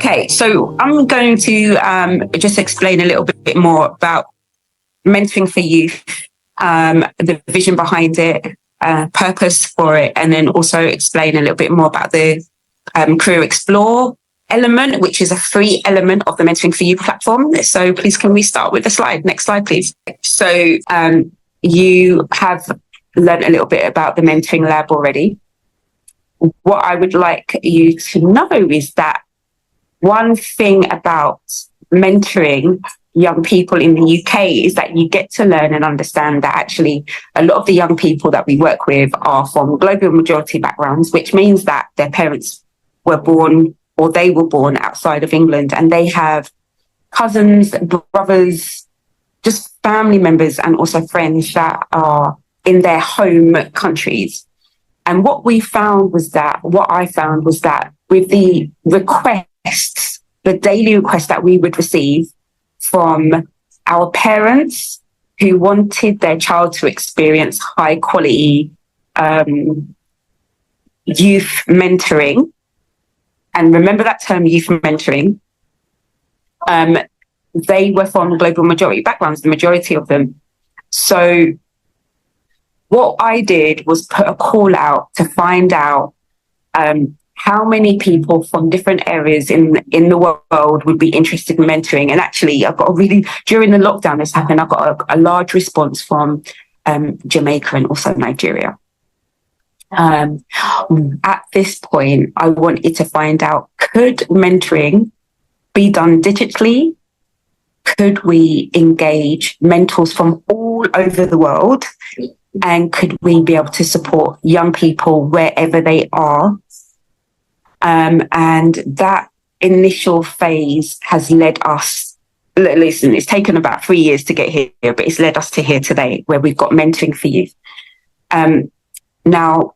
Okay, so I'm going to just explain a little bit more about mentoring for youth, the vision behind it, purpose for it, and then also explain a little bit more about the CareerXplore element, which is a free element of the Mentoring for You platform. So please, can we start with the slide? Next slide, please. So you have learned a little bit about the Mentoring Lab already. What I would like you to know is that one thing about mentoring young people in the UK is that you get to learn and understand that actually a lot of the young people that we work with are from global majority backgrounds, which means that their parents were born or they were born outside of England, and they have cousins, brothers, just family members and also friends that are in their home countries. And what I found was that with the requests, the daily requests that we would receive from our parents who wanted their child to experience high quality youth mentoring, and remember that term, youth mentoring, they were from global majority backgrounds, the majority of them. So what I did was put a call out to find out how many people from different areas in the world would be interested in mentoring. And actually, during the lockdown this happened, I got a large response from Jamaica and also Nigeria. At this point, I wanted to find out, could mentoring be done digitally? Could we engage mentors from all over the world? And could we be able to support young people wherever they are? And that initial phase has led us, listen, it's taken about 3 years to get here, but it's led us to here today, where we've got mentoring for youth. Now,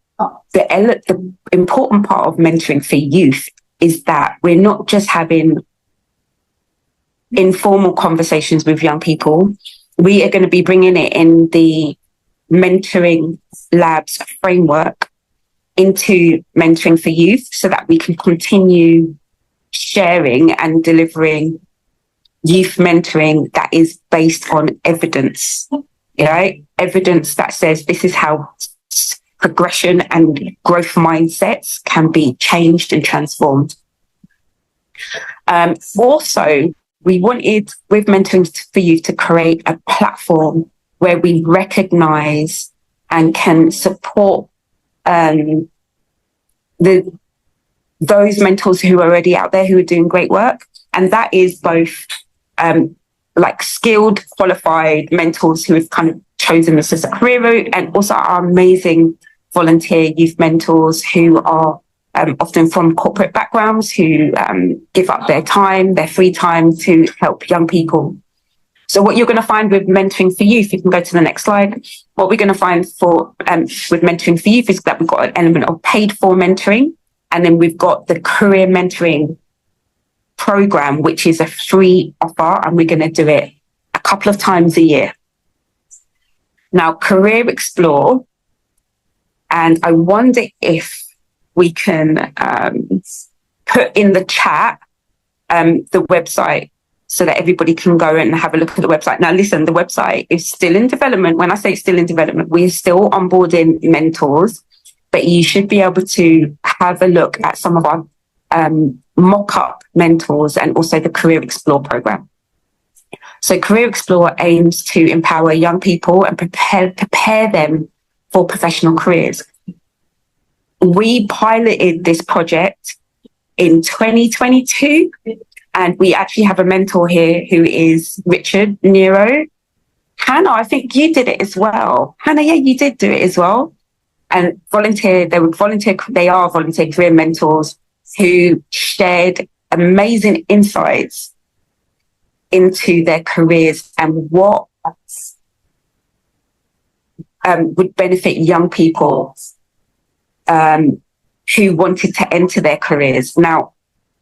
the important part of mentoring for youth is that we're not just having informal conversations with young people. We are going to be bringing it in the Mentoring Labs framework into mentoring for youth so that we can continue sharing and delivering youth mentoring that is based on evidence, right? Evidence that says this is how progression and growth mindsets can be changed and transformed. Also, we wanted with Mentoring for Youth to create a platform where we recognize and can support those mentors who are already out there who are doing great work. And that is both like skilled, qualified mentors who have kind of chosen this as a career route, and also our amazing volunteer youth mentors who are often from corporate backgrounds, who give up their time, their free time to help young people. So what you're going to find with Mentoring for Youth, you can go to the next slide. What we're going to find with Mentoring for Youth is that we've got an element of paid for mentoring, and then we've got the career mentoring program, which is a free offer, and we're going to do it a couple of times a year. Now, CareerXplore, and I wonder if we can put in the chat the website so that everybody can go and have a look at the website. Now, listen, the website is still in development. When I say still in development, we're still onboarding mentors, but you should be able to have a look at some of our mock-up mentors and also the CareerXplore program. So CareerXplore aims to empower young people and prepare them for professional careers. We piloted this project in 2022, and we actually have a mentor here who is Richard Nero. Hannah, I think you did it as well. Hannah, yeah, you did do it as well. And they are volunteer career mentors who shared amazing insights into their careers and what would benefit young people who wanted to enter their careers. Now,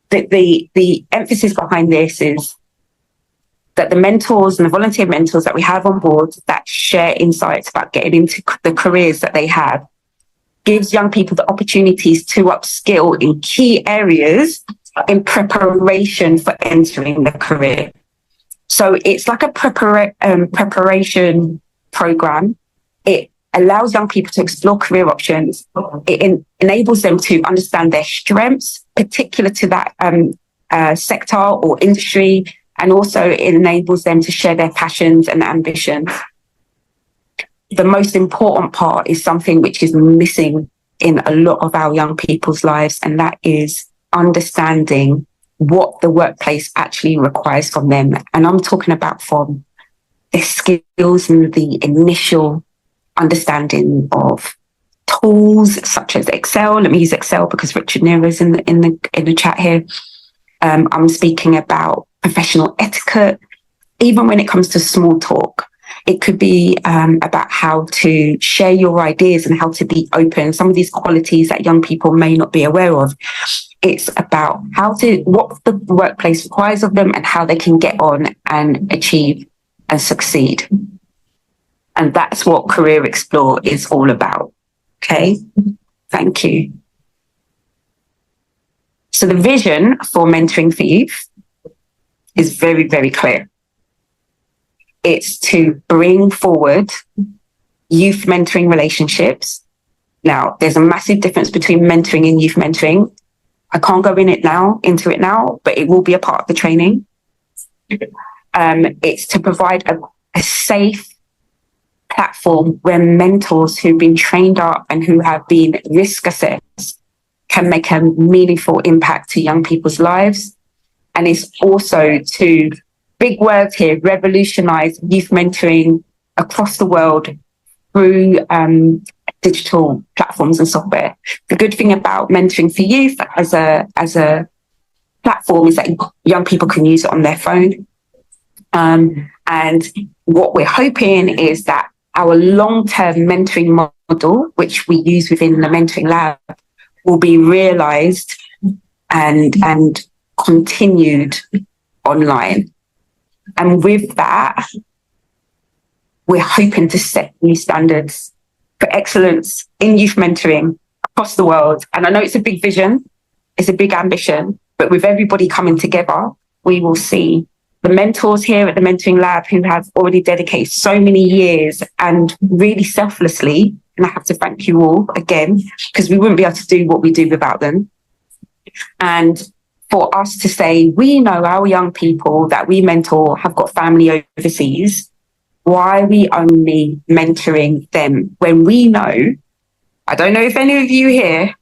the emphasis behind this is that the mentors and the volunteer mentors that we have on board that share insights about getting into the careers that they have gives young people the opportunities to upskill in key areas in preparation for entering the career. So it's like a preparation program. It allows young people to explore career options. It enables them to understand their strengths, particular to that sector or industry, and also it enables them to share their passions and ambitions. The most important part is something which is missing in a lot of our young people's lives, and that is understanding what the workplace actually requires from them. And I'm talking about from the skills and the initial understanding of tools such as Excel. Let me use Excel because Richard Nero is in the chat here. I'm speaking about professional etiquette, even when it comes to small talk. It could be about how to share your ideas and how to be open. Some of these qualities that young people may not be aware of. It's about what the workplace requires of them and how they can get on and achieve and succeed. And that's what CareerXplore is all about. Okay, thank you. So the vision for mentoring for youth is very, very clear. It's to bring forward youth mentoring relationships. Now, there's a massive difference between mentoring and youth mentoring. I can't go into it now, but it will be a part of the training. It's to provide a safe platform where mentors who've been trained up and who have been risk assessed can make a meaningful impact to young people's lives. And it's also to, big words here, revolutionize youth mentoring across the world through digital platforms and software. The good thing about mentoring for youth as a platform is that young people can use it on their phone. And what we're hoping is that our long-term mentoring model, which we use within the mentoring lab, will be realized and continued online. And with that, we're hoping to set new standards for excellence in youth mentoring across the world. And I know it's a big vision, it's a big ambition, but with everybody coming together, we will see the mentors here at the Mentoring Lab who have already dedicated so many years and really selflessly, and I have to thank you all again, because we wouldn't be able to do what we do without them. And for us to say, we know our young people that we mentor have got family overseas. Why are we only mentoring them when we know, I don't know if any of you here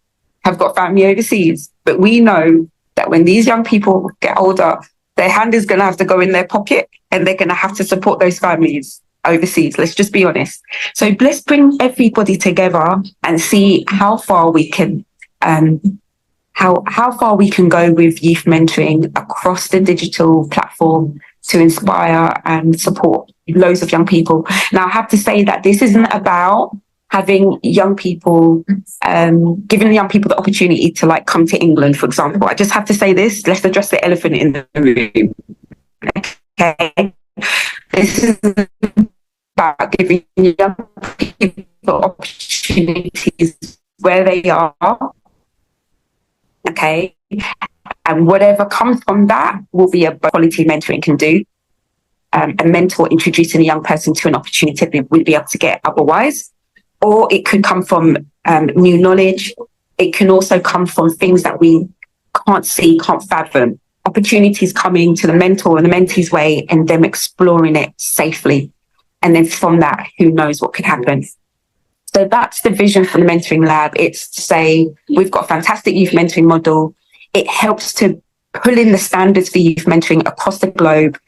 have got family overseas, but we know that when these young people get older, their hand is going to have to go in their pocket and they're going to have to support those families overseas. Let's just be honest. So let's bring everybody together and see how far we can, how far we can go with youth mentoring across the digital platform to inspire and support loads of young people. Now, I have to say that this isn't about having young people, giving young people the opportunity to like come to England, for example. I just have to say this, let's address the elephant in the room. Okay. This is about giving young people opportunities where they are. Okay. And whatever comes from that will be a quality mentoring can do. A mentor introducing a young person to an opportunity they wouldn't be able to get otherwise. Or it could come from new knowledge. It can also come from things that we can't see, can't fathom. Opportunities coming to the mentor and the mentee's way and them exploring it safely. And then from that, who knows what could happen. So that's the vision for the Mentoring Lab. It's to say, we've got a fantastic youth mentoring model. It helps to pull in the standards for youth mentoring across the globe,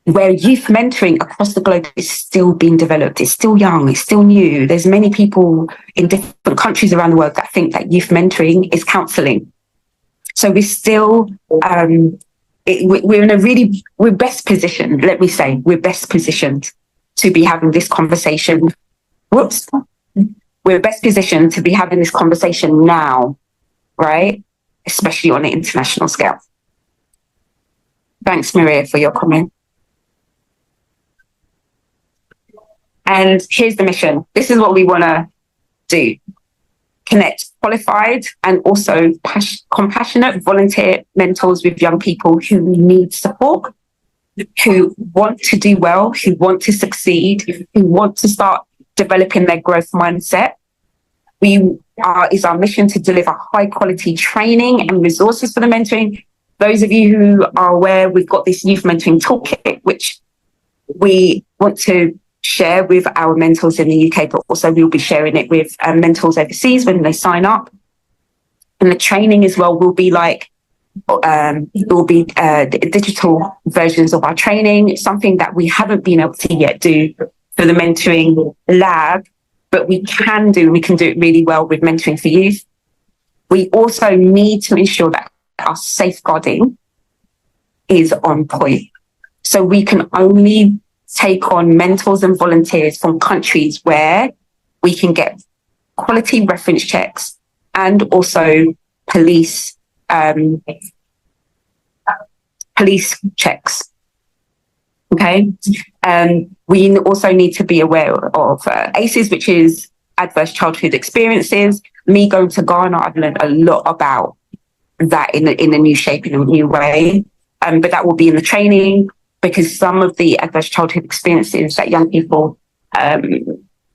where youth mentoring across the globe is still being developed. It's still young, it's still new. There's many people in different countries around the world that think that youth mentoring is counselling. So we're still, we're in a really, we're best positioned, let me say, we're best positioned to be having this conversation. We're best positioned to be having this conversation now, right? Especially on an international scale. Thanks, Maria, for your comment. And here's the mission. This is what we want to do. connect qualified and also compassionate volunteer mentors with young people who need support, who want to do well, who want to succeed, who want to start developing their growth mindset. Is our mission to deliver high quality training and resources for the mentoring. Those of you who are aware, we've got this youth mentoring toolkit, which we want to share with our mentors in the UK, but also we'll be sharing it with mentors overseas when they sign up. And the training as well will be digital versions of our training, something that we haven't been able to yet do for the mentoring lab, but we can do it really well with mentoring for youth. We also need to ensure that our safeguarding is on point. So we can only take on mentors and volunteers from countries where we can get quality reference checks and also police checks. Okay. We also need to be aware of ACEs, which is adverse childhood experiences. Me going to Ghana, I've learned a lot about that in a new shape, in a new way. But that will be in the training, because some of the adverse childhood experiences that young people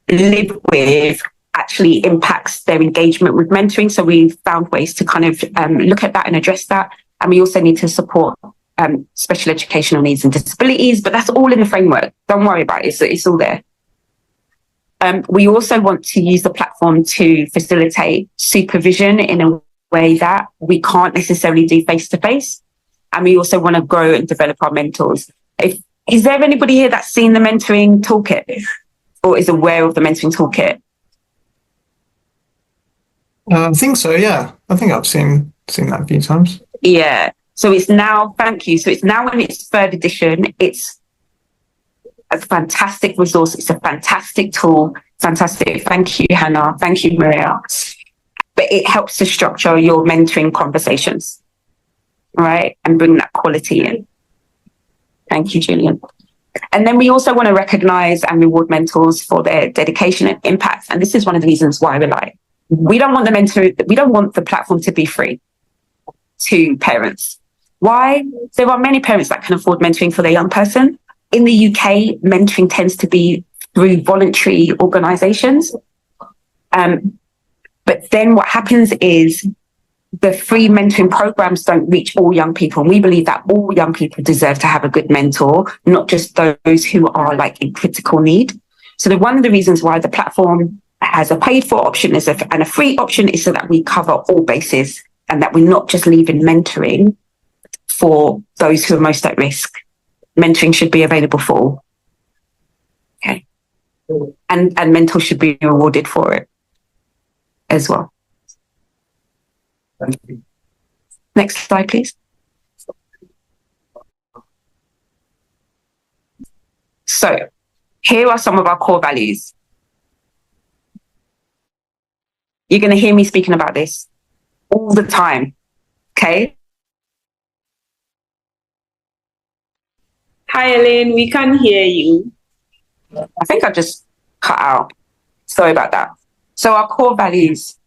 live with actually impacts their engagement with mentoring. So we've found ways to kind of look at that and address that. And we also need to support special educational needs and disabilities, but that's all in the framework. Don't worry about it. It's all there. We also want to use the platform to facilitate supervision in a way that we can't necessarily do face-to-face. And we also want to grow and develop our mentors. Is there anybody here that's seen the mentoring toolkit or is aware of the mentoring toolkit? I think so, yeah. I think I've seen that a few times. Yeah. So it's now, thank you. So it's now in its third edition. It's a fantastic resource. It's a fantastic tool. Fantastic. Thank you, Hannah. Thank you, Maria. But it helps to structure your mentoring conversations, right? And bring that quality in. Thank you, Julian. And then we also want to recognize and reward mentors for their dedication and impact. And this is one of the reasons why we're like, we don't want the platform to be free to parents. Why? There are many parents that can afford mentoring for their young person. In the UK, mentoring tends to be through voluntary organizations. But then what happens is the free mentoring programs don't reach all young people. And we believe that all young people deserve to have a good mentor, not just those who are like in critical need. So one of the reasons why the platform has a paid for option and a free option is so that we cover all bases and that we're not just leaving mentoring for those who are most at risk. Mentoring should be available for all. Okay. And mentors should be rewarded for it as well. Next slide, please. So here are some of our core values. You're going to hear me speaking about this all the time. Okay. Hi, Elaine. We can't hear you. I think I just cut out. Sorry about that. So our core values: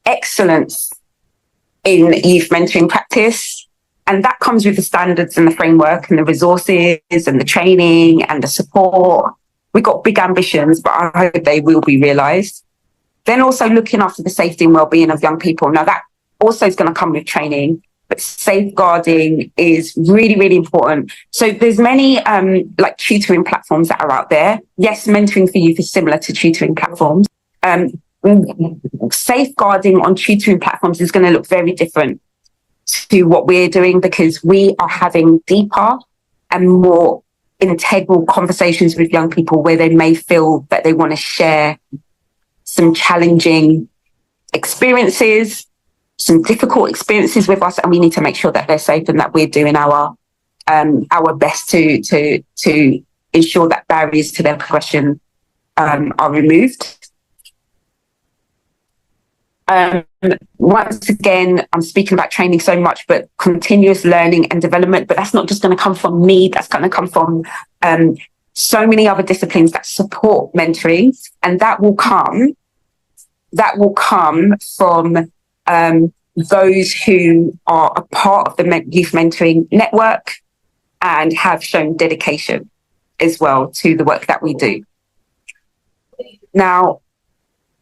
excellence in youth mentoring practice. And that comes with the standards and the framework and the resources and the training and the support. We've got big ambitions, but I hope they will be realised. Then also looking after the safety and well-being of young people. Now that also is going to come with training, but safeguarding is really, really important. So there's many like tutoring platforms that are out there. Yes, mentoring for youth is similar to tutoring platforms. Safeguarding on tutoring platforms is going to look very different to what we're doing, because we are having deeper and more integral conversations with young people where they may feel that they want to share some challenging experiences, some difficult experiences with us, and we need to make sure that they're safe and that we're doing our best to ensure that barriers to their progression are removed. Once again, I'm speaking about training so much, but continuous learning and development, but that's not just going to come from me, that's going to come from so many other disciplines that support mentoring, and that will come that will come from those who are a part of the youth mentoring network and have shown dedication as well to the work that we do. Now,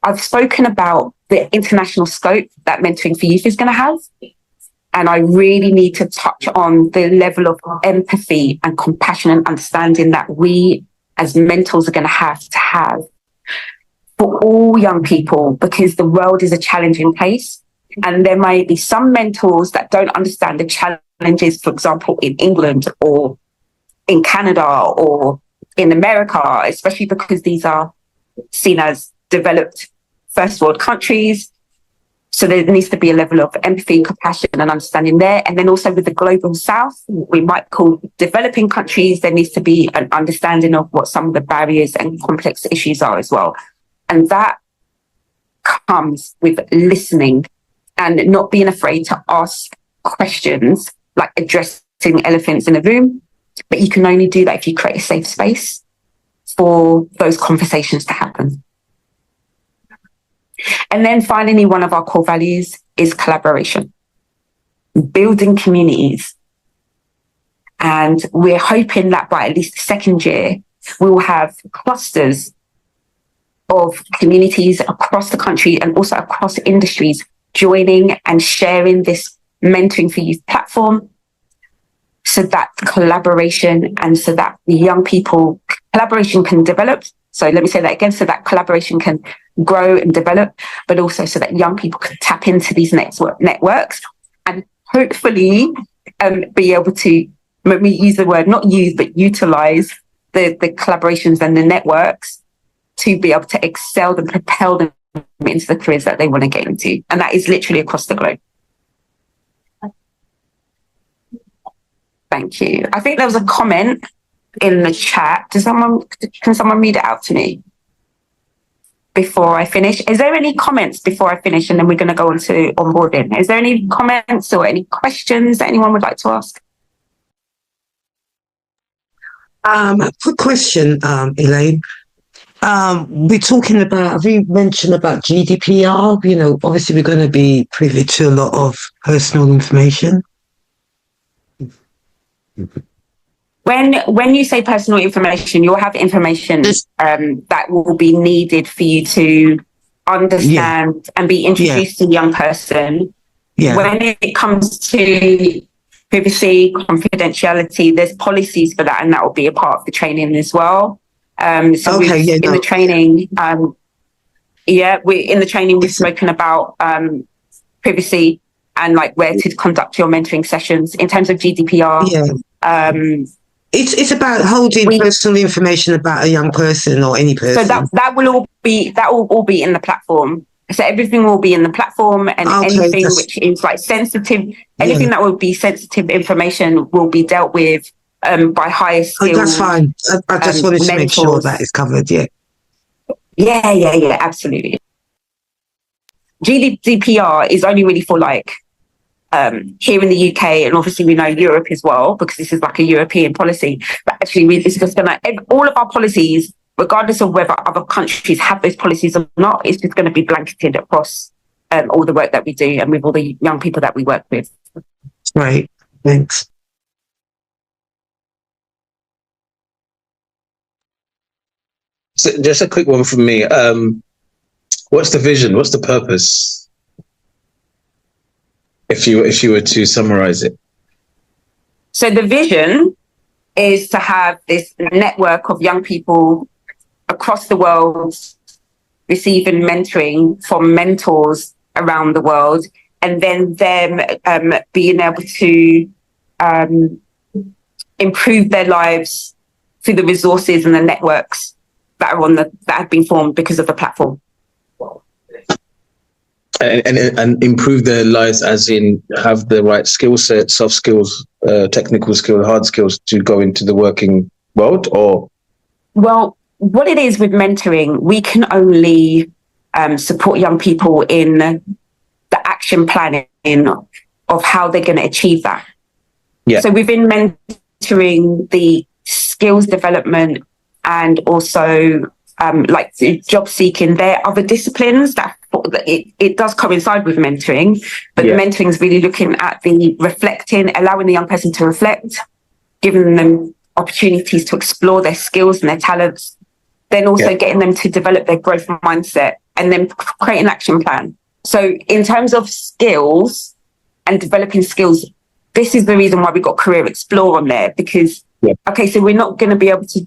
I've spoken about the international scope that mentoring for youth is going to have. And I really need to touch on the level of empathy and compassion and understanding that we as mentors are going to have for all young people, because the world is a challenging place. And there might be some mentors that don't understand the challenges, for example, in England or in Canada or in America, especially because these are seen as developed first world countries. So there needs to be a level of empathy, compassion and understanding there. And then also with the global south, we might call developing countries, there needs to be an understanding of what some of the barriers and complex issues are as well. And that comes with listening and not being afraid to ask questions, like addressing elephants in the room. But you can only do that if you create a safe space for those conversations to happen. And then finally, one of our core values is collaboration, building communities. And we're hoping that by at least the second year, we will have clusters of communities across the country and also across industries joining and sharing this mentoring for youth platform, so that collaboration and so that the young people, collaboration can develop. So let me say that again, so that collaboration can grow and develop, but also so that young people can tap into these networks and hopefully be able to, when we use the word, not use, but utilize the collaborations and the networks to be able to excel and propel them into the careers that they want to get into. And that is literally across the globe. Thank you. I think there was a comment in the chat. Can someone read it out to me before I finish? Is there any comments before I finish? And then we're going to go on to onboarding. Is there any comments or any questions that anyone would like to ask? Quick question, Elaine. We're talking about, have you mentioned about GDPR? You know, obviously we're going to be privy to a lot of personal information. When you say personal information, you'll have information that will be needed for you to understand and be introduced to the young person. Yeah. When it comes to privacy, confidentiality, there's policies for that, and that will be a part of the training as well. In the training, we've spoken about privacy and like where to conduct your mentoring sessions. In terms of GDPR, it's about holding personal information about a young person or any person. So that will all be in the platform. So everything will be in the platform, and anything which is like sensitive, anything that will be sensitive information will be dealt with by higher skilled. That's fine. I just wanted to make sure that is covered. Yeah, absolutely. GDPR is only really for like here in the UK, and obviously we know Europe as well, because this is like a European policy. But actually, it's just gonna, all of our policies, regardless of whether other countries have those policies or not, it's just going to be blanketed across all the work that we do and with all the young people that we work with. Right. Thanks. So just a quick one from me. What's the vision? What's the purpose? If you were to summarize it. So the vision is to have this network of young people across the world receiving mentoring from mentors around the world, and then them being able to improve their lives through the resources and the networks that are that have been formed because of the platform. And improve their lives, as in have the right skill set, soft skills, technical skills, hard skills to go into the working world, or? Well, what it is with mentoring, we can only support young people in the action planning of how they're going to achieve that. Yeah. So within mentoring, the skills development and also like job seeking, there are other disciplines that it does coincide with mentoring, but the mentoring is really looking at the reflecting, allowing the young person to reflect, giving them opportunities to explore their skills and their talents, then also getting them to develop their growth mindset and then create an action plan. So in terms of skills and developing skills, this is the reason why we got CareerXplore on there, because, okay, so we're not going to be able to,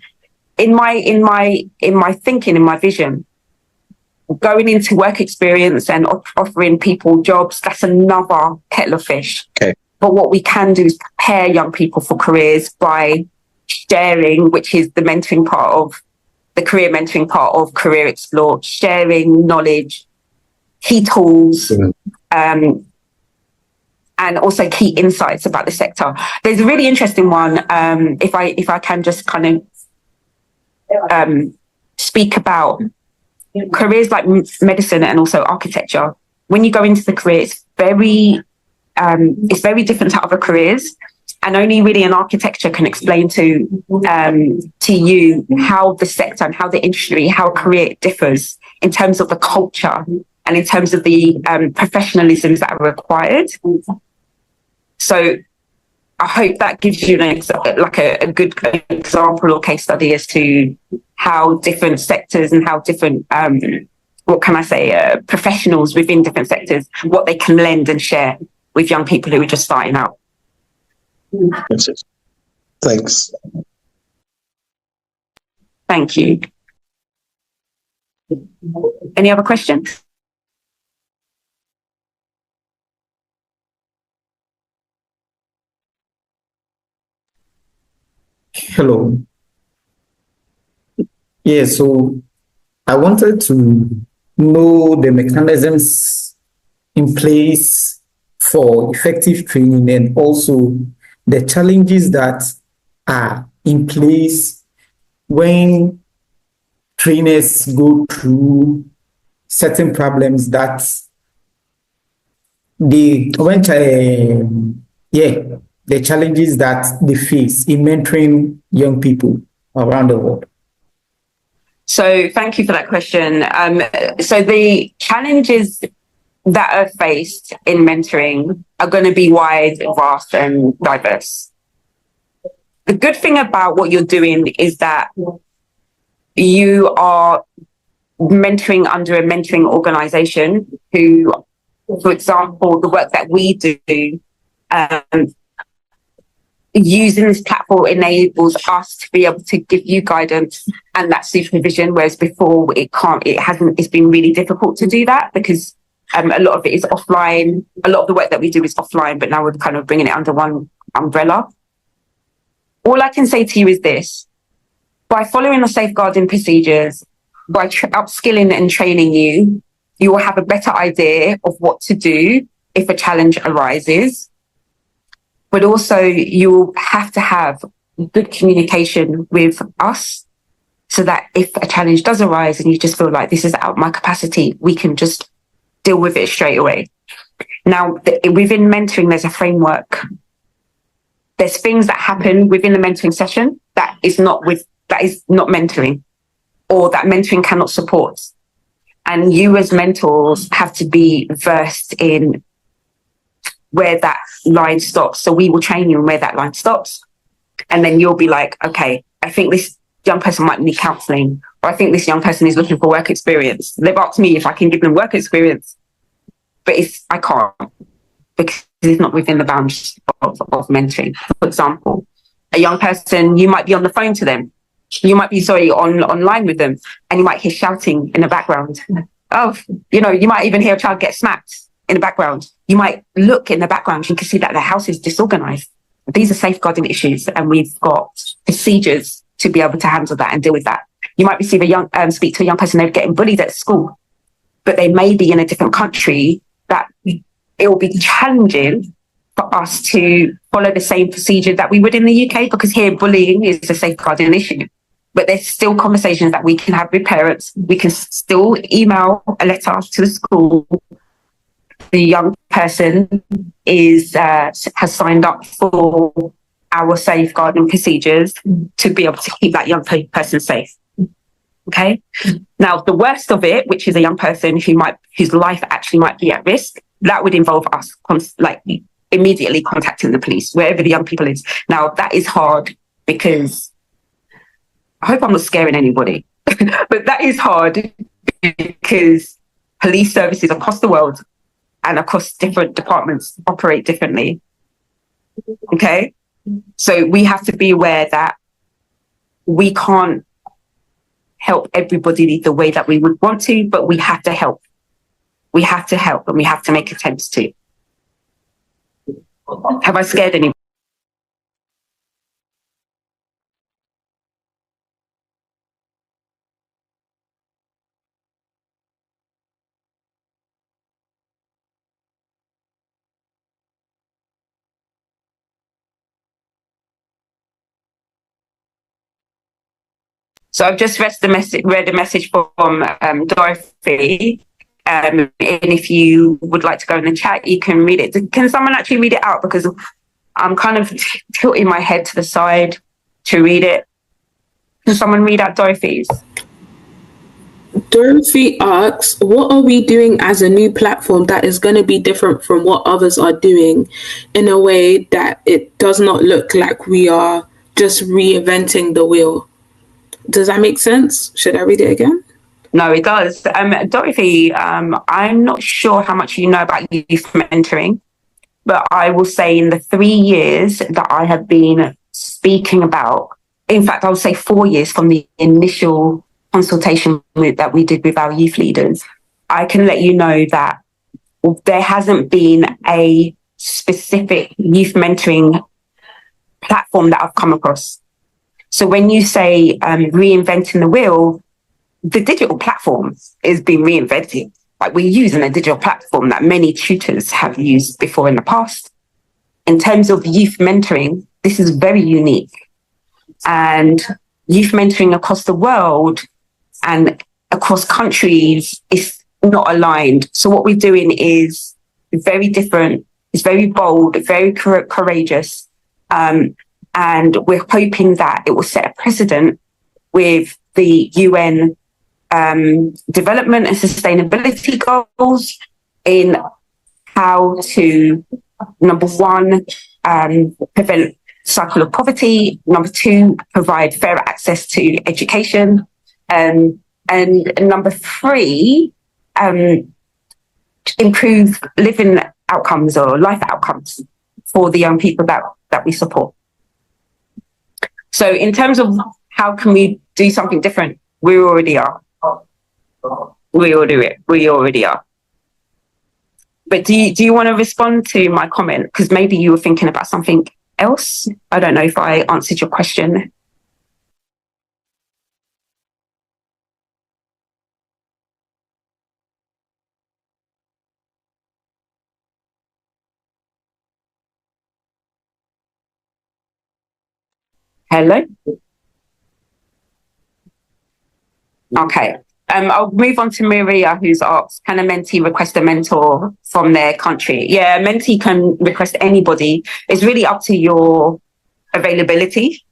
in my thinking, in my vision, going into work experience and offering people jobs, that's another kettle of fish. Okay. But what we can do is prepare young people for careers by sharing, which is the mentoring part of the career mentoring part of CareerXplore, sharing knowledge, key tools, and also key insights about the sector. There's a really interesting one, if I can just kind of speak about careers like medicine and also architecture. When you go into the career, it's very different to other careers, and only really an architecture can explain to you how the sector and how the industry, how career differs in terms of the culture and in terms of the professionalisms that are required. So I hope that gives you a good example or case study as to how different sectors and how different, professionals within different sectors, what they can lend and share with young people who are just starting out. That's it. Thanks. Thank you. Any other questions? Hello. Yeah, so I wanted to know the mechanisms in place for effective training and also the challenges that are in place when trainers go through certain problems that the challenges that they face in mentoring young people around the world. So thank you for that question. So the challenges that are faced in mentoring are going to be wide, vast, and diverse. The good thing about what you're doing is that you are mentoring under a mentoring organization who, for example, the work that we do, using this platform enables us to be able to give you guidance and that supervision, whereas before it's been really difficult to do that because a lot of it is offline. A lot of the work that we do is offline, but now we're kind of bringing it under one umbrella. All I can say to you is this: by following the safeguarding procedures, by upskilling and training you, you will have a better idea of what to do if a challenge arises. But also you have to have good communication with us so that if a challenge does arise and you just feel like this is out of my capacity, we can just deal with it straight away. Now, within mentoring, there's a framework. There's things that happen within the mentoring session that is not mentoring, or that mentoring cannot support. And you as mentors have to be versed in where that line stops. So we will train you on where that line stops. And then you'll be like, okay, I think this young person might need counseling, or I think this young person is looking for work experience. They've asked me if I can give them work experience, but I can't, because it's not within the bounds of mentoring. For example, a young person, you might be on the phone to them. You might be, online with them, and you might hear shouting in the background. Oh, you might even hear a child get smacked in the background. You might look in the background, you can see that the house is disorganized. These are safeguarding issues, and we've got procedures to be able to handle that and deal with that. You might speak to a young person, they're getting bullied at school, but they may be in a different country, that it will be challenging for us to follow the same procedure that we would in the UK, because here bullying is a safeguarding issue. But there's still conversations that we can have with parents. We can still email a letter to the school. The young person has signed up for our safeguarding procedures to be able to keep that young person safe. Okay. Now, the worst of it, which is a young person whose life actually might be at risk, that would involve us immediately contacting the police, wherever the young people is. Now, that is hard because I hope I'm not scaring anybody, but that is hard because police services across the world and across different departments operate differently. Okay. So we have to be aware that we can't help everybody the way that we would want to, but we have to help. We have to help and we have to make attempts to. Have I scared anybody? So I've just read a message from Dorothy. And if you would like to go in the chat, you can read it. Can someone actually read it out? Because I'm kind of tilting my head to the side to read it. Can someone read out Dorothy's? Dorothy asks, what are we doing as a new platform that is going to be different from what others are doing in a way that it does not look like we are just reinventing the wheel? Does that make sense? Should I read it again? No, it does. Dorothy, I'm not sure how much you know about youth mentoring, but I will say in the 3 years that I have been speaking about, in fact, I would say 4 years from the initial consultation that we did with our youth leaders, I can let you know that there hasn't been a specific youth mentoring platform that I've come across. So when you say reinventing the wheel, the digital platform is being reinvented. Like we're using a digital platform that many tutors have used before in the past. In terms of youth mentoring, this is very unique. And youth mentoring across the world and across countries is not aligned. So what we're doing is very different. It's very bold, very courageous. And we're hoping that it will set a precedent with the UN development and sustainability goals in how to, number one, prevent cycle of poverty. Number two, provide fairer access to education. And number three, improve living outcomes or life outcomes for the young people that we support. So in terms of how can we do something different, we already are. We already are. But do you want to respond to my comment? Because maybe you were thinking about something else. I don't know if I answered your question. Hello? Okay. I'll move on to Maria, who's asked, can a mentee request a mentor from their country? Yeah, a mentee can request anybody. It's really up to your availability.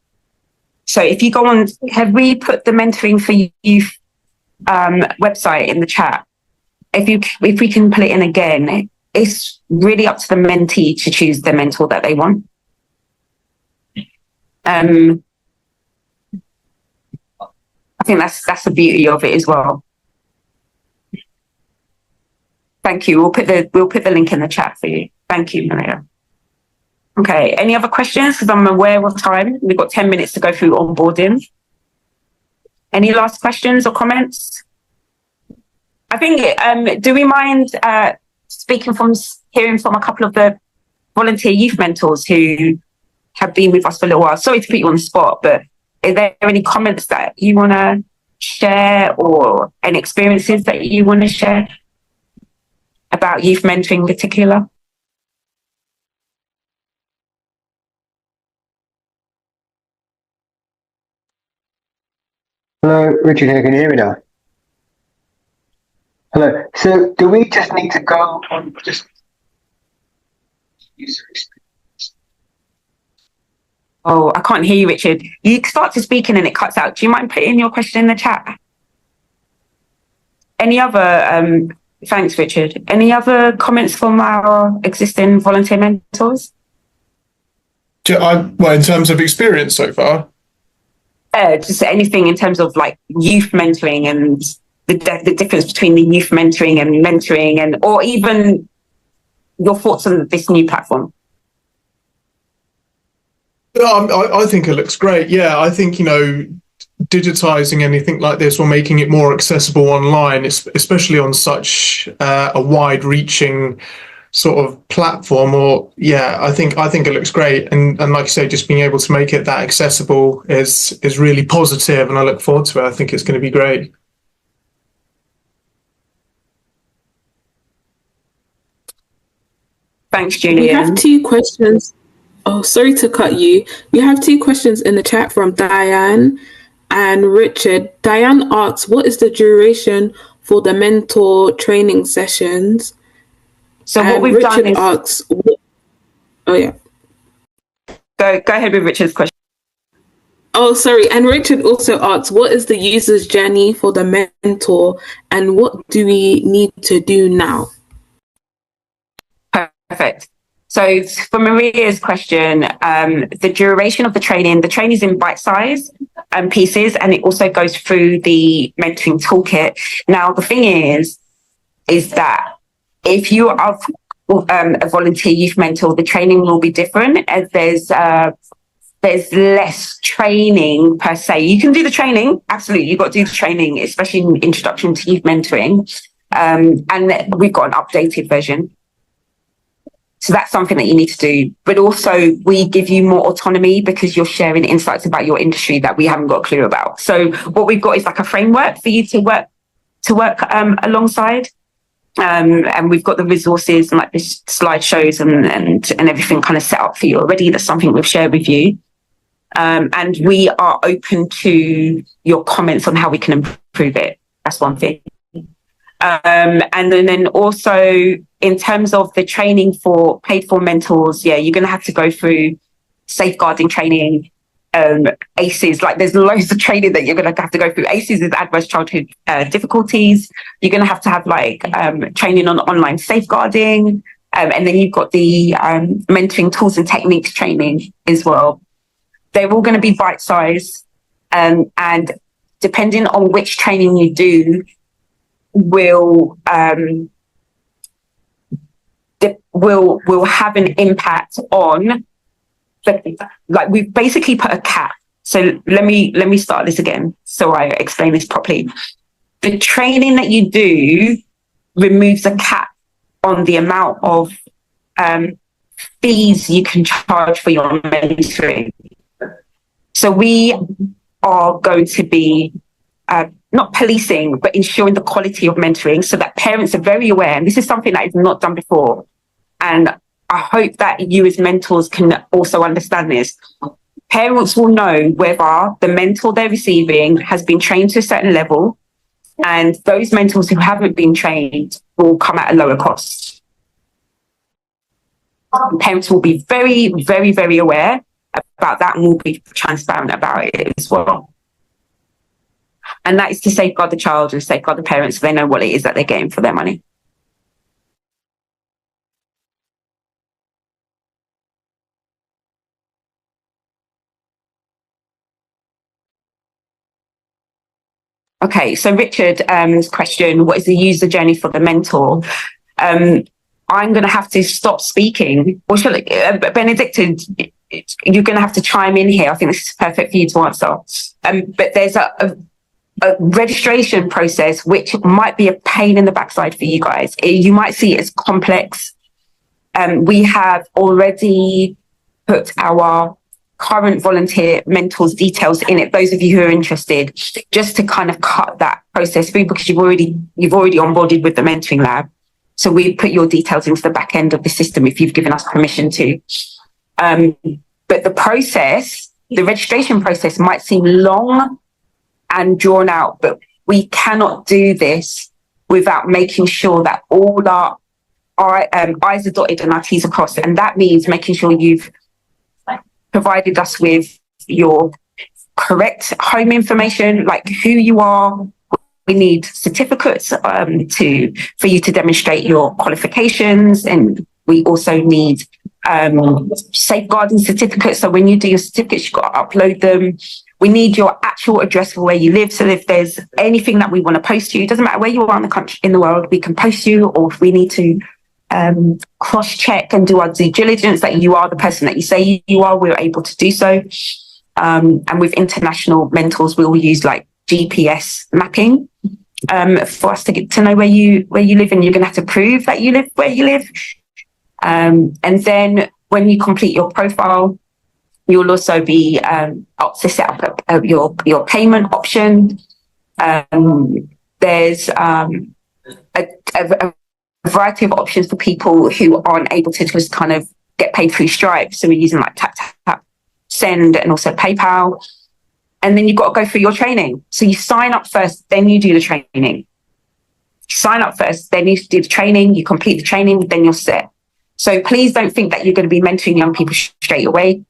So if you go on, have we put the Mentoring for Youth website in the chat? If we can put it in again, it's really up to the mentee to choose the mentor that they want. I think that's the beauty of it as well. Thank you. We'll put the link in the chat for you. Thank you, Maria. Okay. Any other questions? Because I'm aware of time. We've got 10 minutes to go through onboarding. Any last questions or comments? I think. Do we mind hearing from a couple of the volunteer youth mentors who have been with us for a little while? Sorry to put you on the spot, but is there any comments that you want to share or any experiences that you want to share about youth mentoring in particular? Hello, Richard here. Can you hear me now? Hello. So, do we just need to go on just user experience? Oh, I can't hear you, Richard. You start to speak and it cuts out. Do you mind putting your question in the chat? Any other, thanks, Richard. Any other comments from our existing volunteer mentors? Well, in terms of experience so far, Just anything in terms of like youth mentoring and the difference between the youth mentoring and or even your thoughts on this new platform. I think it looks great. Yeah, I think, digitizing anything like this or making it more accessible online, especially on such a wide-reaching sort of platform, I think it looks great. And like you say, just being able to make it that accessible is really positive, and I look forward to it. I think it's going to be great. Thanks, Julian. We have 2 questions. Oh, sorry to cut you. We have 2 questions in the chat from Diane and Richard. Diane asks, what is the duration for the mentor training sessions? So and what we've Richard done is... asks, oh yeah. Go ahead with Richard's question. Oh, sorry. And Richard also asks, what is the user's journey for the mentor and what do we need to do now? Perfect. So for Maria's question, the duration of the training is in bite-sized pieces, and it also goes through the mentoring toolkit. Now, the thing is that if you are a volunteer youth mentor, the training will be different, as there's less training per se. You can do the training, absolutely. You've got to do the training, especially in introduction to youth mentoring. And we've got an updated version. So that's something that you need to do. But also we give you more autonomy because you're sharing insights about your industry that we haven't got a clue about. So what we've got is like a framework for you to work alongside. And we've got the resources and like this slideshows and everything kind of set up for you already. That's something we've shared with you. And we are open to your comments on how we can improve it. That's one thing. And then also in terms of the training for paid for mentors, you're going to have to go through safeguarding training, ACEs, like there's loads of training that you're going to have to go through. ACEs is adverse childhood difficulties. You're going to have like training on online safeguarding. And then you've got the mentoring tools and techniques training as well. They're all going to be bite-sized. And depending on which training you do, will have an impact on like we've basically put a cap. So let me start this again so I explain this properly. The training that you do removes a cap on the amount of fees you can charge for your mentoring. So we are going to be not policing, but ensuring the quality of mentoring so that parents are very aware. And this is something that is not done before. And I hope that you as mentors can also understand this. Parents will know whether the mentor they're receiving has been trained to a certain level, and those mentors who haven't been trained will come at a lower cost. Parents will be very, very, very aware about that and will be transparent about it as well. And that is to safeguard the child and safeguard the parents so they know what it is that they're getting for their money. Okay, so Richard's question, what is the user journey for the mentor? I'm going to have to stop speaking. Or shall Benedicta, you're going to have to chime in here. I think this is perfect for you to answer. But there's a registration process which might be a pain in the backside for you guys. You might see it as complex. We have already put our current volunteer mentors details in it, those of you who are interested, just to kind of cut that process through, because you've already onboarded with the mentoring lab. So we put your details into the back end of the system if you've given us permission to. But the registration process might seem long and drawn out, but we cannot do this without making sure that all our I's are dotted and our T's are crossed. And that means making sure you've provided us with your correct home information, like who you are, we need certificates for you to demonstrate your qualifications, and we also need safeguarding certificates. So when you do your certificates, you've got to upload them. We need your actual address for where you live. So if there's anything that we want to post to you, it doesn't matter where you are in the country, in the world, we can post you. Or if we need to cross-check and do our due diligence that you are the person that you say you are, we're able to do so. And with international mentors, we will use like GPS mapping for us to get to know where you live, and you're going to have to prove that you live where you live. And then when you complete your profile, you'll also be up to set up your payment option. There's a variety of options for people who aren't able to just kind of get paid through Stripe. So we're using like tap, send, and also PayPal. And then you've got to go through your training. So you sign up first, then you do the training. Sign up first, then you do the training, you complete the training, then you're set. So please don't think that you're going to be mentoring young people straight away.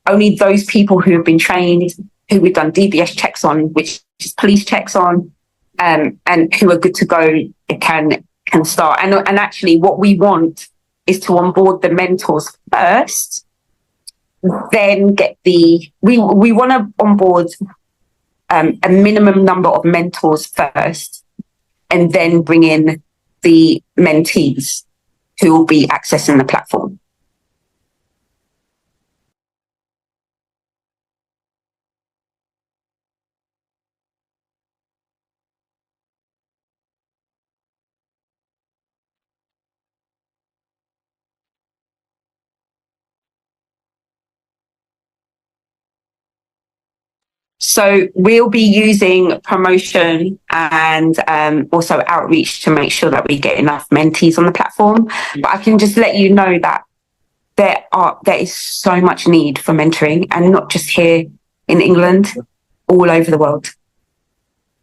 Only those people who have been trained, who we've done DBS checks on, which is police checks on, and who are good to go, can start. And actually what we want is to onboard the mentors first, then we want to onboard a minimum number of mentors first, and then bring in the mentees who will be accessing the platform. So we'll be using promotion and also outreach to make sure that we get enough mentees on the platform. But I can just let you know that there is so much need for mentoring, and not just here in England, all over the world.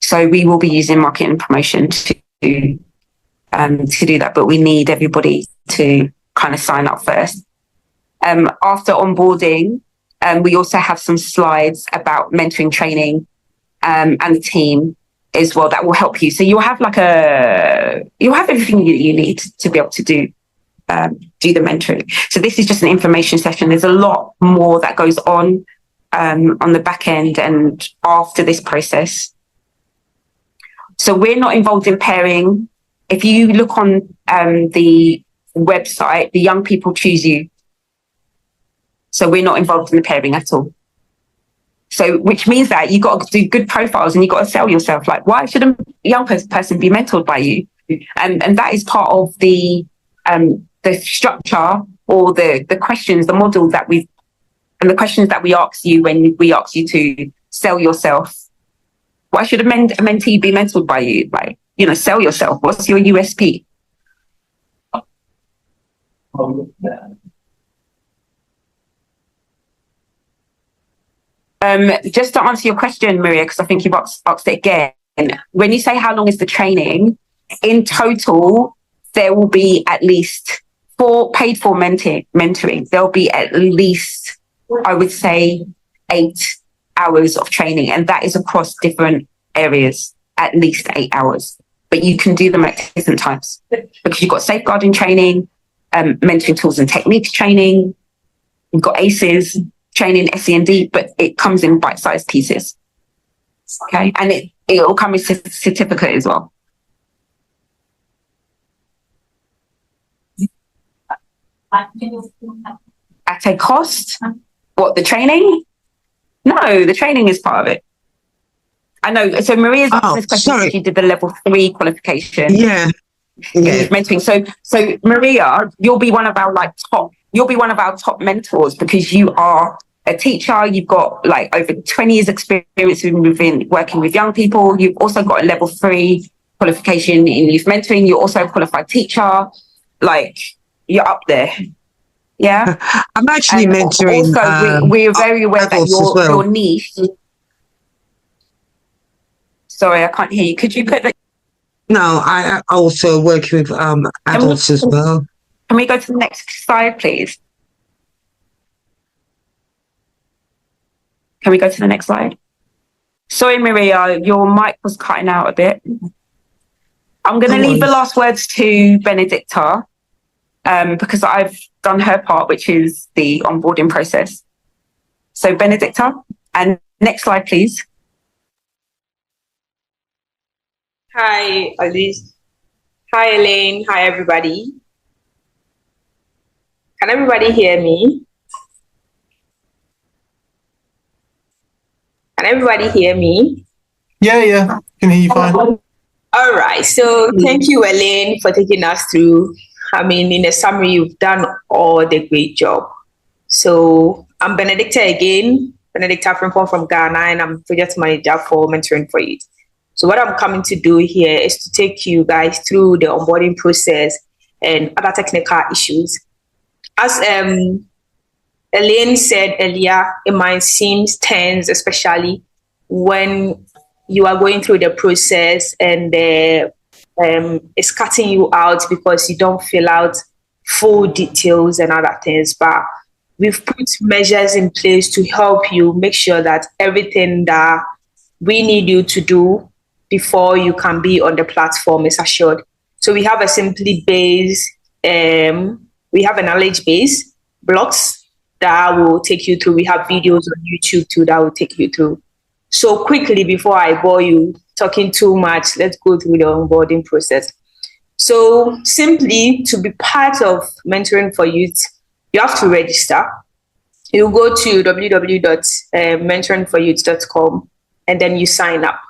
So we will be using marketing and promotion to do that, but we need everybody to kind of sign up first. After onboarding, we also have some slides about mentoring training and the team as well that will help you. So you'll have everything you need to be able to do the mentoring. So this is just an information session. There's a lot more that goes on the back end and after this process. So we're not involved in pairing. If you look on the website, the young people choose you. So we're not involved in the pairing at all. So which means that you've got to do good profiles and you've got to sell yourself. Like, why should a young person be mentored by you? And that is part of the structure, or the questions, the model that and the questions that we ask you when we ask you to sell yourself. Why should a mentee be mentored by you? Like, sell yourself. What's your USP? Just to answer your question, Maria, because I think you've asked it again. When you say how long is the training, in total, there will be at least 4 paid for mentoring. There'll be at least, I would say, 8 hours of training, and that is across different areas, at least 8 hours. But you can do them at different times because you've got safeguarding training, mentoring tools and techniques training, you've got ACEs training, SEND, but it comes in bite-sized pieces. Okay, and it will come with a certificate as well. At a cost? What, the training? No, the training is part of it. I know. So Maria's asking this question because she did the level 3 qualification. Yeah. Mentoring. So Maria, you'll be one of our top mentors because you are a teacher. You've got like over 20 years experience within working with young people. You've also got a level 3 qualification in youth mentoring. You're also a qualified teacher. Like, you're up there. Yeah. I'm actually mentoring. Also, we're very aware that your niche. Sorry, I can't hear you. Could you put that? No, I also work with adults as well. Can we go to the next slide, please? Can we go to the next slide? Sorry, Maria, your mic was cutting out a bit. I'm going to No leave the worries. last words to Benedicta, because I've done her part, which is the onboarding process. So Benedicta, and next slide, please. Hi, Alice. Hi, Elaine. Hi, everybody. Can everybody hear me? Can everybody hear me? Yeah, can hear you fine. All right. So thank you, Elaine, for taking us through. I mean, in a summary, you've done all the great job. So I'm Benedicta again, Benedicta Frimpong from Ghana, and I'm project manager for Mentoring for Youth. So what I'm coming to do here is to take you guys through the onboarding process and other technical issues. As Elaine said earlier, it might seem tense, especially when you are going through the process and it's cutting you out because you don't fill out full details and other things. But we've put measures in place to help you make sure that everything that we need you to do before you can be on the platform is assured. So we have a simply base, we have a knowledge base, blocks that will take you through. We have videos on YouTube too that will take you through. So quickly, before I bore you talking too much, let's go through the onboarding process. So simply, to be part of Mentoring for Youth, you have to register. You go to www.mentoringforyouth.com and then you sign up.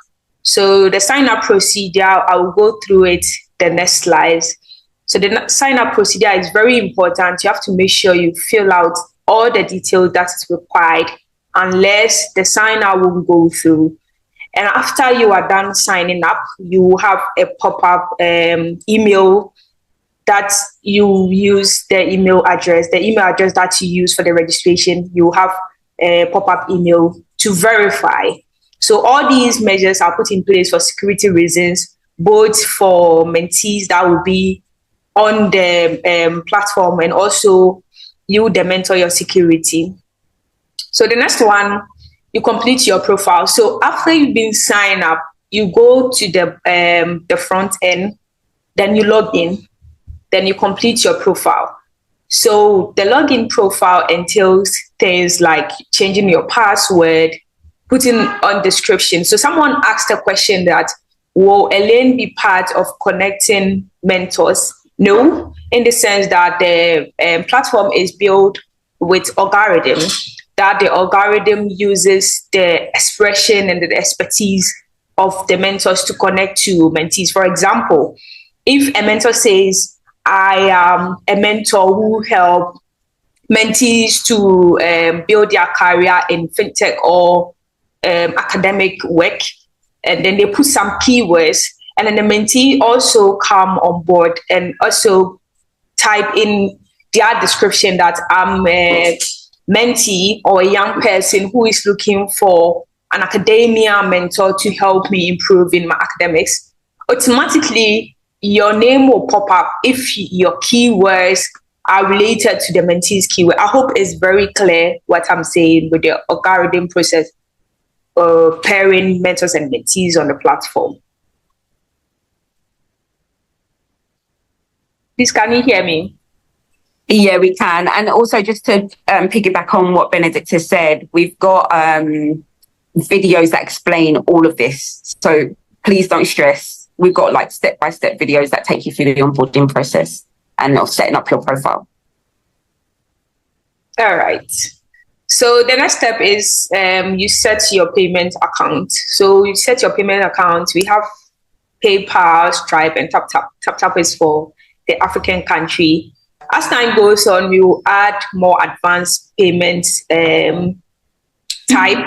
So the sign up procedure, I will go through it the next slides. So the sign up procedure is very important. You have to make sure you fill out all the details that's required, unless the sign up will go through. And after you are done signing up, you will have a pop-up email that you use the email address that you use for the registration. You have a pop-up email to verify. So all these measures are put in place for security reasons, both for mentees that will be on the platform and also you, the mentor, your security. So the next one, you complete your profile. So after you've been signed up, you go to the front end, then you log in, then you complete your profile. So the login profile entails things like changing your password, putting on description. So someone asked a question that, will Elaine be part of connecting mentors? No, in the sense that the platform is built with algorithm, that the algorithm uses the expression and the expertise of the mentors to connect to mentees. For example, if a mentor says, I am a mentor who help mentees to build their career in fintech or academic work, and then they put some keywords, and then the mentee also come on board and also type in their description that I'm a mentee or a young person who is looking for an academia mentor to help me improve in my academics. Automatically, your name will pop up if your keywords are related to the mentee's keyword. I hope it's very clear what I'm saying with the algorithm process, pairing mentors and mentees on the platform. Please, can you hear me? Yeah, we can. And also just to piggyback on what Benedicta said, we've got videos that explain all of this. So please don't stress. We've got like step-by-step videos that take you through the onboarding process and of setting up your profile. All right. So the next step is you set your payment account. So you set your payment account. We have PayPal, Stripe, and TapTap. TapTap is for the African country. As time goes on, we will add more advanced payment type,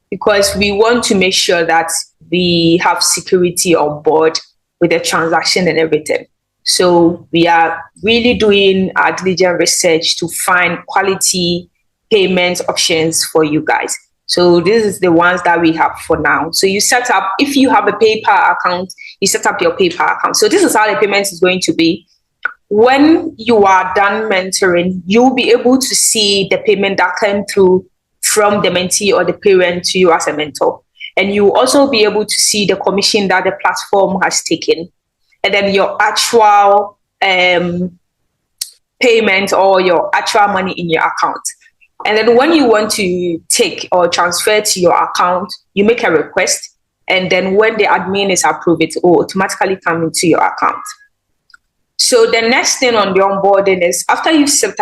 because we want to make sure that we have security on board with the transaction and everything. So we are really doing our diligent research to find quality payment options for you guys. So this is the ones that we have for now. So you set up, if you have a PayPal account, you set up your PayPal account. So this is how the payment is going to be. When you are done mentoring, you'll be able to see the payment that came through from the mentee or the parent to you as a mentor. And you will also be able to see the commission that the platform has taken, and then your actual payment or your actual money in your account. And then when you want to take or transfer to your account, you make a request. And then when the admin is approved, it will automatically come into your account. So the next thing on the onboarding is after you've set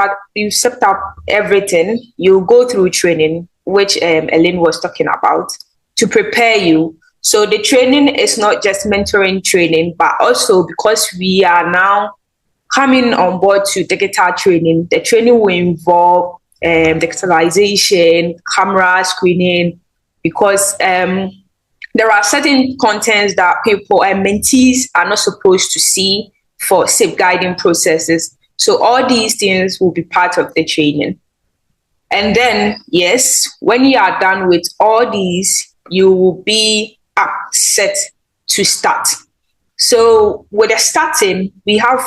up everything, you go through training, which Elaine was talking about, to prepare you. So the training is not just mentoring training, but also because we are now coming on board to digital training, the training will involve digitalization, camera screening, because there are certain contents that people and mentees are not supposed to see for safeguarding processes. So all these things will be part of the training. And then, yes, when you are done with all these, you will be set to start. So with the starting, we have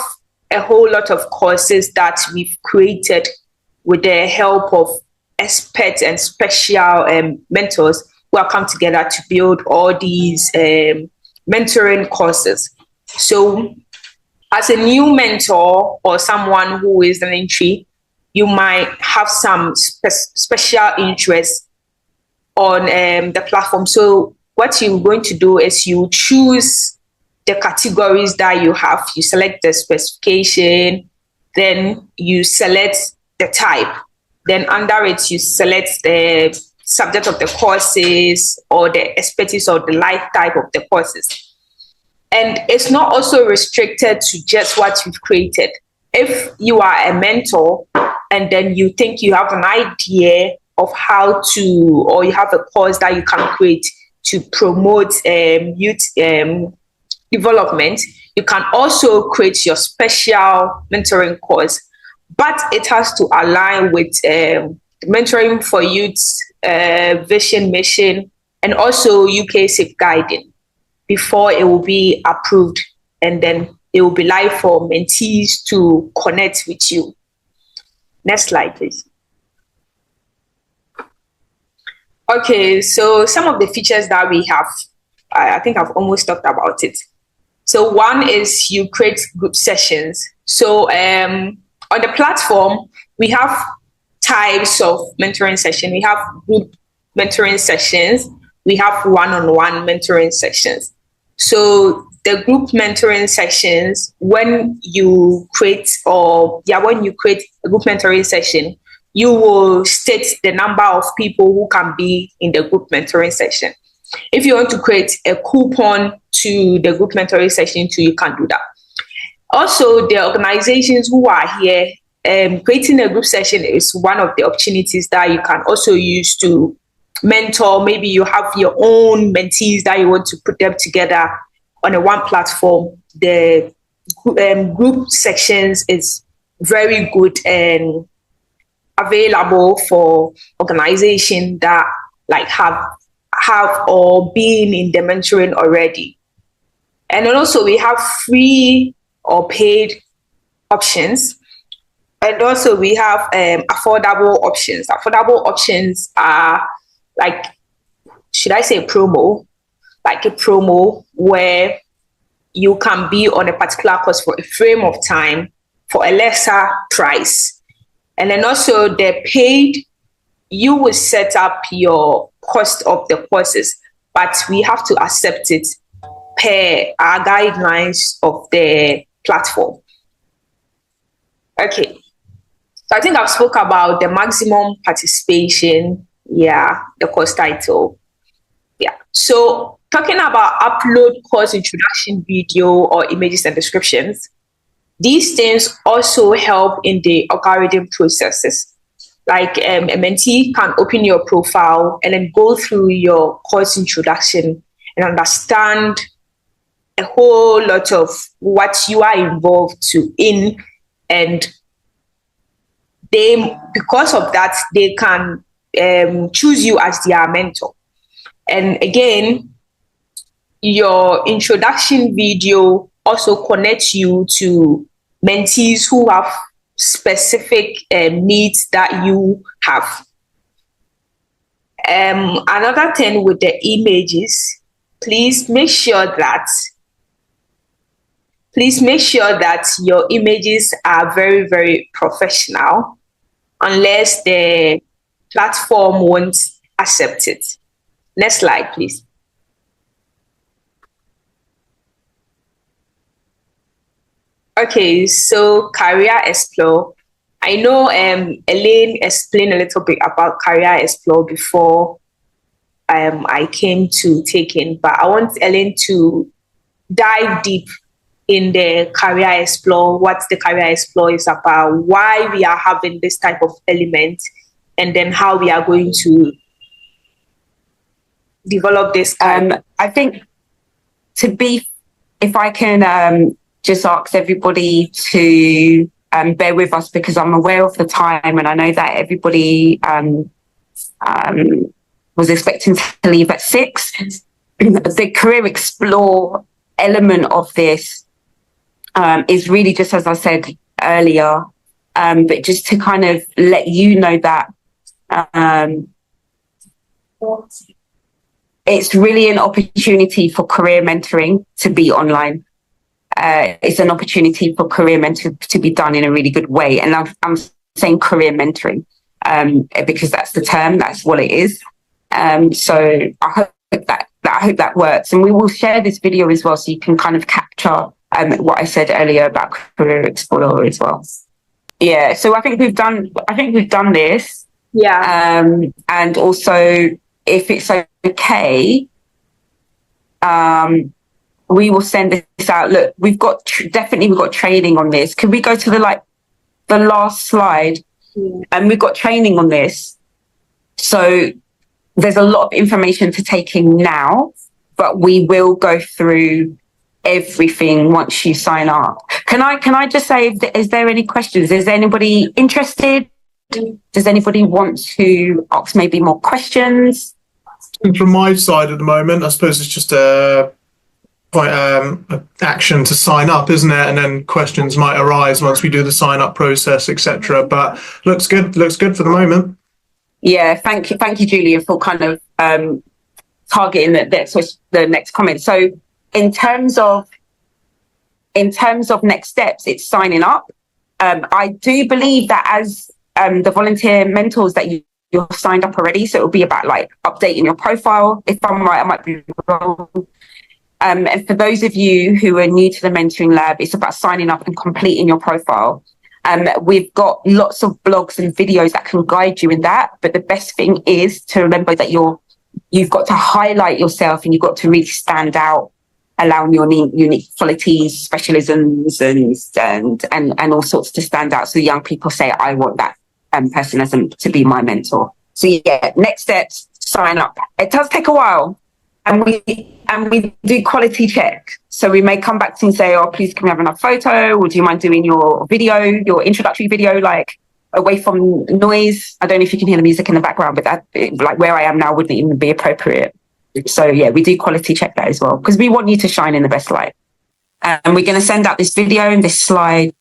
a whole lot of courses that we've created with the help of experts and special mentors who have come together to build all these mentoring courses. So as a new mentor or someone who is an entry, you might have some special interest on the platform. So what you're going to do is you choose the categories that you have. You select the specification, then you select the type. Then under it, you select the subject of the courses or the expertise or the life type of the courses. And it's not also restricted to just what you've created. If you are a mentor and then you think you have an idea of how to, or you have a course that you can create to promote youth development, you can also create your special mentoring course, but it has to align with mentoring for youth vision, mission, and also UK safeguarding before it will be approved, and then it will be live for mentees to connect with you. Next slide, please. Okay, so some of the features that we have, I think I've almost talked about it. So one is you create group sessions. So on the platform, we have types of mentoring session. We have group mentoring sessions. We have one-on-one mentoring sessions. So the group mentoring sessions, when you create a group mentoring session, you will state the number of people who can be in the group mentoring session. If you want to create a coupon to the group mentoring session too, you can do that. Also, the organizations who are here, creating a group session is one of the opportunities that you can also use to mentor. Maybe you have your own mentees that you want to put them together on a one platform. The group sections is very good and available for organizations that like have or been in the mentoring already. And then also we have free or paid options. And also we have affordable options. Affordable options are like, should I say promo? Like a promo where you can be on a particular course for a frame of time for a lesser price. And then also the paid, you will set up your cost of the courses, but we have to accept it per our guidelines of the platform. Okay. So I think I've spoke about the maximum participation. Yeah, the course title. Yeah. So talking about upload course introduction video or images and descriptions, these things also help in the algorithm processes. Like a mentee can open your profile and then go through your course introduction and understand a whole lot of what you are involved in, and they, because of that, they can choose you as their mentor. And again, your introduction video also connects you to mentees who have specific needs that you have. Another thing with the images, please make sure that your images are very, very professional, unless the platform won't accept it. Next slide, please. Okay, so CareerXplore. I know Elaine explained a little bit about CareerXplore before I came to take in, but I want Elaine to dive deep in the CareerXplore, what the CareerXplore is about, why we are having this type of element, and then how we are going to develop this. I think if I can just ask everybody to bear with us, because I'm aware of the time and I know that everybody was expecting to leave at 6. The CareerXplore element of this is really just, as I said earlier, but just to kind of let you know that it's really an opportunity for career mentoring to be online. It's an opportunity for career mentoring to be done in a really good way. And I'm saying career mentoring because that's the term, that's what it is. So I hope that works. And we will share this video as well, so you can kind of capture what I said earlier about CareerXplore as well. Yeah, so I think we've done this. Yeah. And also, if it's okay, we will send this out. Look, we've got training on this. Can we go to the last slide? Yeah. And we've got training on this. So there's a lot of information to take in now, but we will go through everything once you sign up. Can I just say, is there any questions? Is anybody interested? Does anybody want to ask maybe more questions? From my side at the moment, I suppose it's just a action to sign up, isn't it? And then questions might arise once we do the sign up process, etc. But looks good for the moment. Yeah, thank you, Julia, for kind of targeting the next comment. So in terms of next steps, it's signing up. I do believe that as the volunteer mentors that you're signed up already, so it'll be about like updating your profile. If I'm right, I might be wrong. And for those of you who are new to the mentoring lab, it's about signing up and completing your profile. We've got lots of blogs and videos that can guide you in that. But the best thing is to remember that you've got to highlight yourself and you've got to really stand out, allowing your unique qualities, specialisms, and all sorts to stand out. So young people say, I want that person to be my mentor. So yeah, next steps, sign up. It does take a while. And we do quality check. So we may come back to you and say, oh, please, can we have enough photo? Or do you mind doing your video, your introductory video, like away from noise? I don't know if you can hear the music in the background, but that, like where I am now, wouldn't even be appropriate. So yeah, we do quality check that as well, because we want you to shine in the best light. And we're going to send out this video and this slide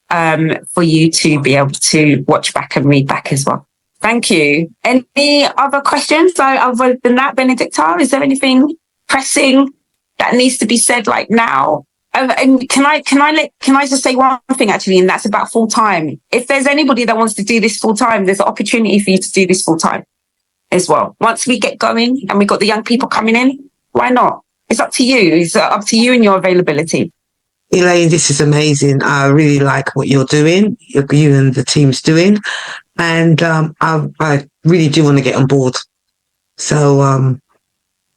for you to be able to watch back and read back as well. Thank you. Any other questions? So other than that, Benedicta, is there anything pressing that needs to be said like now? And can I just say one thing actually, and that's about full time. If there's anybody that wants to do this full time, there's an opportunity for you to do this full time as well. Once we get going and we've got the young people coming in, why not? It's up to you. It's up to you and your availability. Elaine, this is amazing. I really like what you're doing, you and the team's doing. And I really do want to get on board. So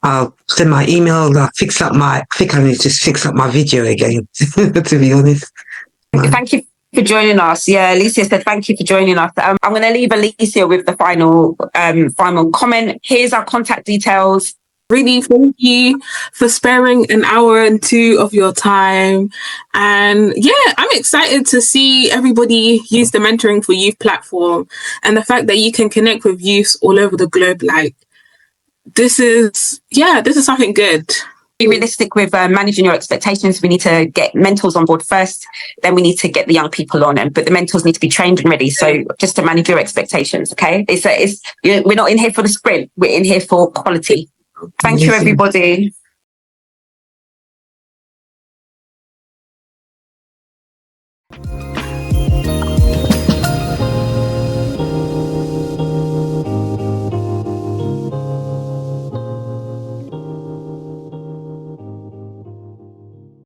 I'll send my email. I think I need to fix up my video again, to be honest. Thank you for joining us. Yeah, Alicia said thank you for joining us. I'm going to leave Alicia with the final comment. Here's our contact details. Really, thank you for sparing an hour and 2 of your time. And yeah, I'm excited to see everybody use the Mentoring for Youth platform and the fact that you can connect with youths all over the globe. Like, this is something good. be realistic with managing your expectations. We need to get mentors on board first, then we need to get the young people on, but the mentors need to be trained and ready. So just to manage your expectations, okay? We're not in here for the sprint. We're in here for quality. Thank you, everybody.